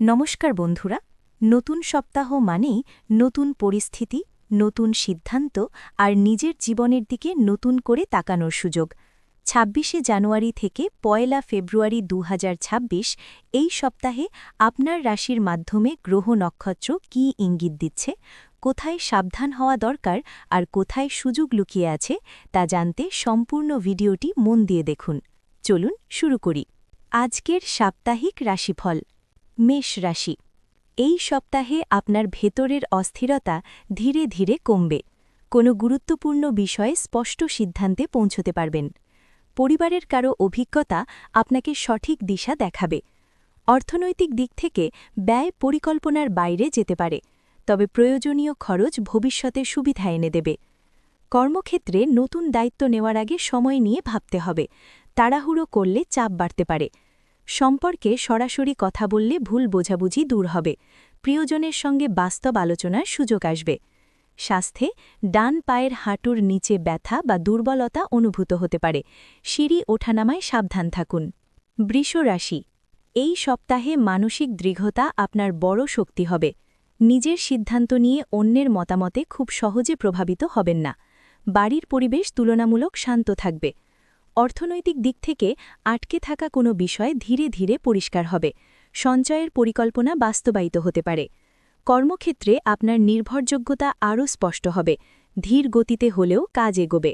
নমস্কার বন্ধুরা, নতুন সপ্তাহ মানেই নতুন পরিস্থিতি, নতুন সিদ্ধান্ত আর নিজের জীবনের দিকে নতুন করে তাকানোর সুযোগ। ২৬শে জানুয়ারি থেকে ১লা ফেব্রুয়ারি ২০২৬ এই সপ্তাহে আপনার রাশির মাধ্যমে গ্রহ নক্ষত্র কী ইঙ্গিত দিচ্ছে, কোথায় সাবধান হওয়া দরকার আর কোথায় সুযোগ লুকিয়ে আছে তা জানতে সম্পূর্ণ ভিডিওটি মন দিয়ে দেখুন। চলুন শুরু করি। আজকের সাপ্তাহিক রাশিফল। মেষ রাশি। এই সপ্তাহে আপনার ভেতরের অস্থিরতা ধীরে ধীরে কমবে। কোনো গুরুত্বপূর্ণ বিষয়ে স্পষ্ট সিদ্ধান্তে পৌঁছতে পারবেন। পরিবারের কারো অভিজ্ঞতা আপনাকে সঠিক দিশা দেখাবে। অর্থনৈতিক দিক থেকে ব্যয় পরিকল্পনার বাইরে যেতে পারে, তবে প্রয়োজনীয় খরচ ভবিষ্যতে সুবিধা এনে দেবে। কর্মক্ষেত্রে নতুন দায়িত্ব নেওয়ার আগে সময় নিয়ে ভাবতে হবে, তাড়াহুড়ো করলে চাপ বাড়তে পারে। সম্পর্কে সরাসরি কথা বললে ভুল বোঝাবুঝি দূর হবে, প্রিয়জনের সঙ্গে বাস্তব আলোচনার সুযোগ আসবে। স্বাস্থ্যে ডান পায়ের হাঁটুর নিচে ব্যথা বা দুর্বলতা অনুভূত হতে পারে, সিঁড়ি ওঠানামায় সাবধান থাকুন। বৃষ রাশি। এই সপ্তাহে মানসিক দৃঢ়তা আপনার বড় শক্তি হবে। নিজের সিদ্ধান্ত নিয়ে অন্যের মতামতে খুব সহজে প্রভাবিত হবেন না। বাড়ির পরিবেশ তুলনামূলক শান্ত থাকবে। অর্থনৈতিক দিক থেকে আটকে থাকা কোনো বিষয় ধীরে ধীরে পরিষ্কার হবে। সঞ্চয়ের পরিকল্পনা বাস্তবায়িত হতে পারে। কর্মক্ষেত্রে আপনার নির্ভরযোগ্যতা আরও স্পষ্ট হবে, ধীর গতিতে হলেও কাজ এগোবে।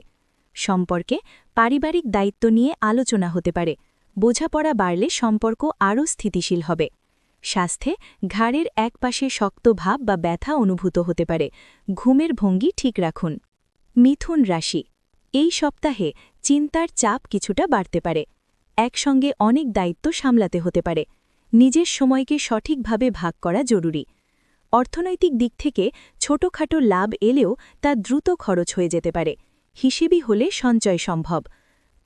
সম্পর্কে পারিবারিক দায়িত্ব নিয়ে আলোচনা হতে পারে। বোঝাপড়া বাড়লে সম্পর্ক আরও স্থিতিশীল হবে। স্বাস্থ্যে ঘাড়ের একপাশে শক্ত ভাব বা ব্যথা অনুভূত হতে পারে, ঘুমের ভঙ্গি ঠিক রাখুন। মিথুন রাশি। এই সপ্তাহে চিন্তার চাপ কিছুটা বাড়তে পারে। একসঙ্গে অনেক দায়িত্ব সামলাতে হতে পারে। নিজের সময়কে সঠিকভাবে ভাগ করা জরুরি। অর্থনৈতিক দিক থেকে ছোটখাটো লাভ এলেও তা দ্রুত খরচ হয়ে যেতে পারে। হিসেবি হলে সঞ্চয় সম্ভব।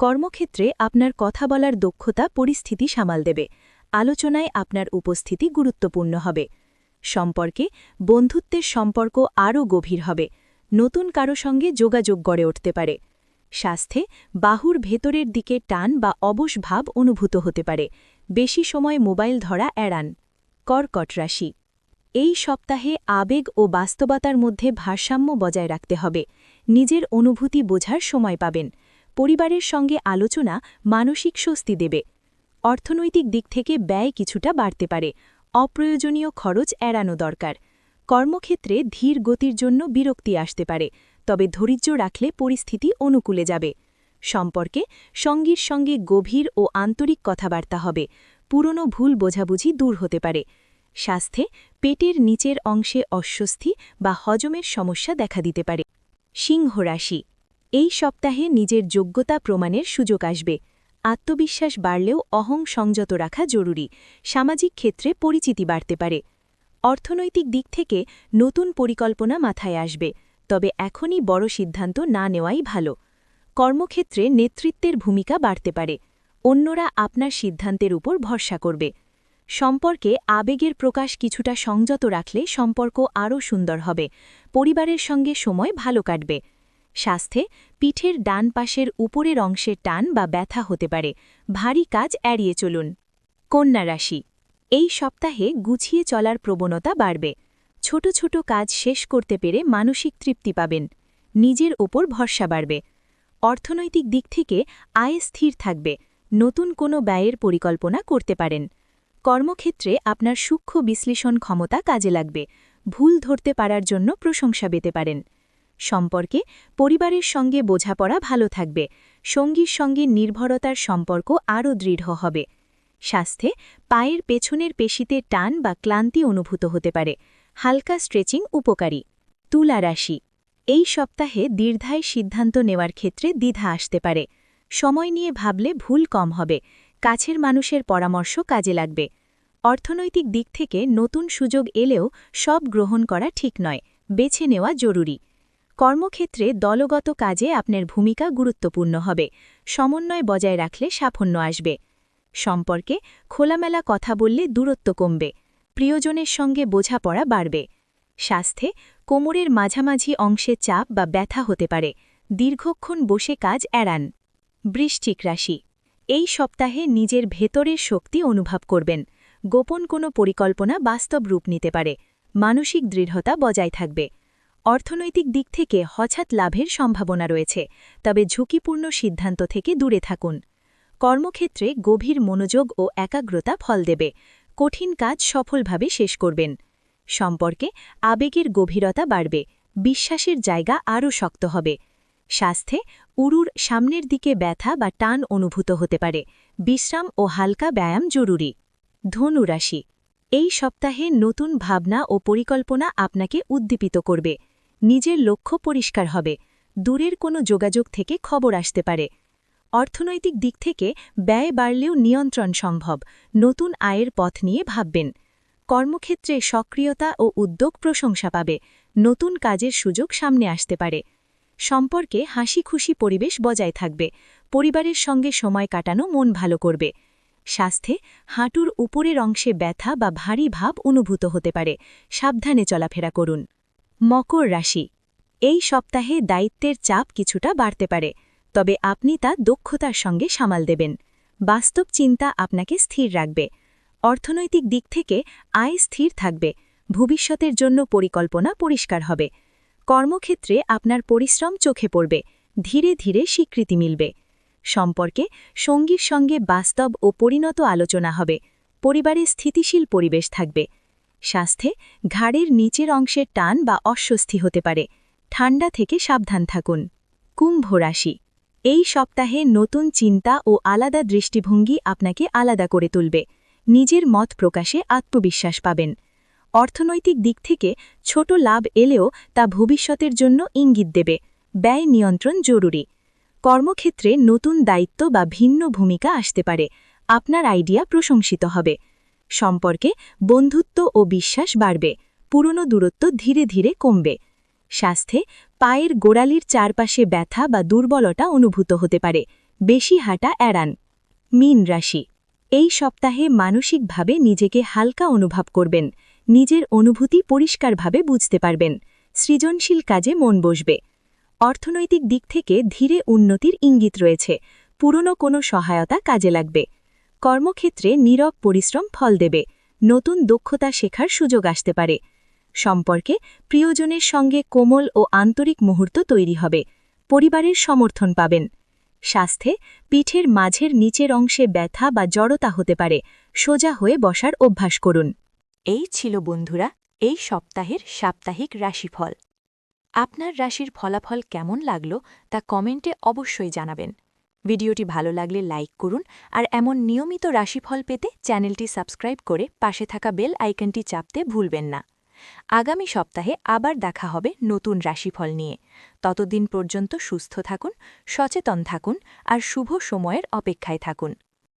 কর্মক্ষেত্রে আপনার কথা বলার দক্ষতা পরিস্থিতি সামাল দেবে। আলোচনায় আপনার উপস্থিতি গুরুত্বপূর্ণ হবে। সম্পর্কে বন্ধুত্বের সম্পর্ক আরও গভীর হবে। নতুন কারো সঙ্গে যোগাযোগ গড়ে উঠতে পারে। স্বাস্থ্যে বাহুর ভেতরের দিকে টান বা অবশ ভাব অনুভূত হতে পারে। বেশি সময় মোবাইল ধরা এড়ান। কর্কট রাশি। এই সপ্তাহে আবেগ ও বাস্তবতার মধ্যে ভারসাম্য বজায় রাখতে হবে। নিজের অনুভূতি বোঝার সময় পাবেন। পরিবারের সঙ্গে আলোচনা মানসিক স্বস্তি দেবে। অর্থনৈতিক দিক থেকে ব্যয় কিছুটা বাড়তে পারে। অপ্রয়োজনীয় খরচ এড়ানো দরকার। কর্মক্ষেত্রে ধীর গতির জন্য বিরক্তি আসতে পারে, তবে ধৈর্য রাখলে পরিস্থিতি অনুকূলে যাবে। সম্পর্কে সঙ্গীর সঙ্গে গভীর ও আন্তরিক কথাবার্তা হবে। পুরনো ভুল বোঝাবুঝি দূর হতে পারে। স্বাস্থ্যে পেটের নিচের অংশে অস্বস্তি বা হজমের সমস্যা দেখা দিতে পারে। সিংহ রাশি। এই সপ্তাহে নিজের যোগ্যতা প্রমাণের সুযোগ আসবে। আত্মবিশ্বাস বাড়লেও অহং সংযত রাখা জরুরি। সামাজিক ক্ষেত্রে পরিচিতি বাড়তে পারে। অর্থনৈতিক দিক থেকে নতুন পরিকল্পনা মাথায় আসবে, তবে এখনই বড় সিদ্ধান্ত না নেওয়াই ভালো। কর্মক্ষেত্রে নেতৃত্বের ভূমিকা বাড়তে পারে। অন্যরা আপনার সিদ্ধান্তের উপর ভরসা করবে। সম্পর্কে আবেগের প্রকাশ কিছুটা সংযত রাখলে সম্পর্ক আরও সুন্দর হবে। পরিবারের সঙ্গে সময় ভালো কাটবে। স্বাস্থ্যে পিঠের ডান পাশের উপরের অংশে টান বা ব্যথা হতে পারে। ভারী কাজ এড়িয়ে চলুন। কন্যা রাশি। এই সপ্তাহে গুছিয়ে চলার প্রবণতা বাড়বে। ছোট ছোট কাজ শেষ করতে পেরে মানসিক তৃপ্তি পাবেন। নিজের ওপর ভরসা বাড়বে। অর্থনৈতিক দিক থেকে আয় স্থির থাকবে। নতুন কোনো ব্যয়ের পরিকল্পনা করতে পারেন। কর্মক্ষেত্রে আপনার সূক্ষ্ম বিশ্লেষণ ক্ষমতা কাজে লাগবে। ভুল ধরতে পারার জন্য প্রশংসা পেতে পারেন। সম্পর্কে পরিবারের সঙ্গে বোঝাপড়া ভালো থাকবে। সঙ্গীর সঙ্গে নির্ভরতার সম্পর্ক আরও দৃঢ় হবে। স্বাস্থ্যে পায়ের পেছনের পেশিতে টান বা ক্লান্তি অনুভূত হতে পারে। হালকা স্ট্রেচিং উপকারী। তুলা রাশি। এই সপ্তাহে দীর্ঘায় সিদ্ধান্ত নেওয়ার ক্ষেত্রে দ্বিধা আসতে পারে। সময় নিয়ে ভাবলে ভুল কম হবে। কাছের মানুষের পরামর্শ কাজে লাগবে। অর্থনৈতিক দিক থেকে নতুন সুযোগ এলেও সব গ্রহণ করা ঠিক নয়, বেছে নেওয়া জরুরি। কর্মক্ষেত্রে দলগত কাজে আপনার ভূমিকা গুরুত্বপূর্ণ হবে। সমন্বয় বজায় রাখলে সাফল্য আসবে। সম্পর্কে খোলামেলা কথা বললে দূরত্ব কমবে। প্রিয়জনের সঙ্গে বোঝাপড়া বাড়বে। স্বাস্থ্যে কোমরের মাঝামাঝি অংশে চাপ বা ব্যথা হতে পারে। দীর্ঘক্ষণ বসে কাজ এড়ান। বৃশ্চিক রাশি। এই সপ্তাহে নিজের ভেতরের শক্তি অনুভব করবেন। গোপন কোনো পরিকল্পনা বাস্তব রূপ নিতে পারে, মানসিক দৃঢ়তা বজায় থাকবে। অর্থনৈতিক দিক থেকে হঠাৎ লাভের সম্ভাবনা রয়েছে, তবে ঝুঁকিপূর্ণ সিদ্ধান্ত থেকে দূরে থাকুন। কর্মক্ষেত্রে গভীর মনোযোগ ও একাগ্রতা ফল দেবে, কঠিন কাজ সফলভাবে শেষ করবেন। সম্পর্কে আবেগের গভীরতা বাড়বে, বিশ্বাসের জায়গা আরও শক্ত হবে। স্বাস্থ্যে উরুর সামনের দিকে ব্যথা বা টান অনুভূত হতে পারে, বিশ্রাম ও হালকা ব্যায়াম জরুরি। ধনু রাশি, এই সপ্তাহে নতুন ভাবনা ও পরিকল্পনা আপনাকে উদ্দীপিত করবে। নিজের লক্ষ্য পরিষ্কার হবে, দূরের কোনো যোগাযোগ থেকে খবর আসতে পারে। অর্থনৈতিক দিক থেকে ব্যয় বাড়লেও নিয়ন্ত্রণ সম্ভব, নতুন আয়ের পথ নিয়ে ভাববেন। কর্মক্ষেত্রে সক্রিয়তা ও উদ্যোগ প্রশংসা পাবে, নতুন কাজের সুযোগ সামনে আসতে পারে। সম্পর্কে হাসি খুশি পরিবেশ বজায় থাকবে, পরিবারের সঙ্গে সময় কাটানো মন ভালো করবে। স্বাস্থ্যে হাঁটুর উপরের অংশে ব্যথা বা ভারী ভাব অনুভূত হতে পারে, সাবধানে চলাফেরা করুন। মকর রাশি, এই সপ্তাহে দায়িত্বের চাপ কিছুটা বাড়তে পারে, তবে আপনি তা দক্ষতার সঙ্গে সামাল দেবেন। বাস্তব চিন্তা আপনাকে স্থির রাখবে। অর্থনৈতিক দিক থেকে আয় স্থির থাকবে, ভবিষ্যতের জন্য পরিকল্পনা পরিষ্কার হবে। কর্মক্ষেত্রে আপনার পরিশ্রম চোখে পড়বে, ধীরে ধীরে স্বীকৃতি মিলবে। সম্পর্কে সঙ্গীর সঙ্গে বাস্তব ও পরিণত আলোচনা হবে, পরিবারে স্থিতিশীল পরিবেশ থাকবে। স্বাস্থ্যে ঘাড়ের নিচের অংশের টান বা অস্বস্তি হতে পারে, ঠান্ডা থেকে সাবধান থাকুন। কুম্ভ রাশি, এই সপ্তাহে নতুন চিন্তা ও আলাদা দৃষ্টিভঙ্গি আপনাকে আলাদা করে তুলবে, নিজের মত প্রকাশে আত্মবিশ্বাস পাবেন। অর্থনৈতিক দিক থেকে ছোট লাভ এলেও তা ভবিষ্যতের জন্য ইঙ্গিত দেবে, ব্যয় নিয়ন্ত্রণ জরুরি। কর্মক্ষেত্রে নতুন দায়িত্ব বা ভিন্ন ভূমিকা আসতে পারে, আপনার আইডিয়া প্রশংসিত হবে। সম্পর্কে বন্ধুত্ব ও বিশ্বাস বাড়বে, পুরনো দূরত্ব ধীরে ধীরে কমবে। স্বাস্থ্যে পায়ের গোড়ালির চারপাশে ব্যথা বা দুর্বলতা অনুভূত হতে পারে, বেশি হাঁটা এড়ান। মীন রাশি, এই সপ্তাহে মানসিকভাবে নিজেকে হালকা অনুভব করবেন, নিজের অনুভূতি পরিষ্কারভাবে বুঝতে পারবেন। সৃজনশীল কাজে মন বসবে। অর্থনৈতিক দিক থেকে ধীরে উন্নতির ইঙ্গিত রয়েছে, পুরনো কোনো সহায়তা কাজে লাগবে। কর্মক্ষেত্রে নীরব পরিশ্রম ফল দেবে, নতুন দক্ষতা শেখার সুযোগ আসতে পারে। সম্পর্কে প্রিয়জনের সঙ্গে কোমল ও আন্তরিক মুহূর্ত তৈরি হবে, পরিবারের সমর্থন পাবেন। স্বাস্থ্যে পিঠের মাঝের নিচের অংশে ব্যথা বা জড়তা হতে পারে, সোজা হয়ে বসার অভ্যাস করুন। এই ছিল বন্ধুরা এই সপ্তাহের সাপ্তাহিক রাশিফল। আপনার রাশির ফলাফল কেমন লাগলো তা কমেন্টে অবশ্যই জানাবেন। ভিডিওটি ভালো লাগলে লাইক করুন, আর এমন নিয়মিত রাশিফল পেতে চ্যানেলটি সাবস্ক্রাইব করে পাশে থাকা বেল আইকনটি চাপতে ভুলবেন না। আগামী সপ্তাহে আবার দেখা হবে নতুন রাশিফল নিয়ে। ততদিন পর্যন্ত সুস্থ থাকুন, সচেতন থাকুন আর শুভ সময়ের অপেক্ষায় থাকুন।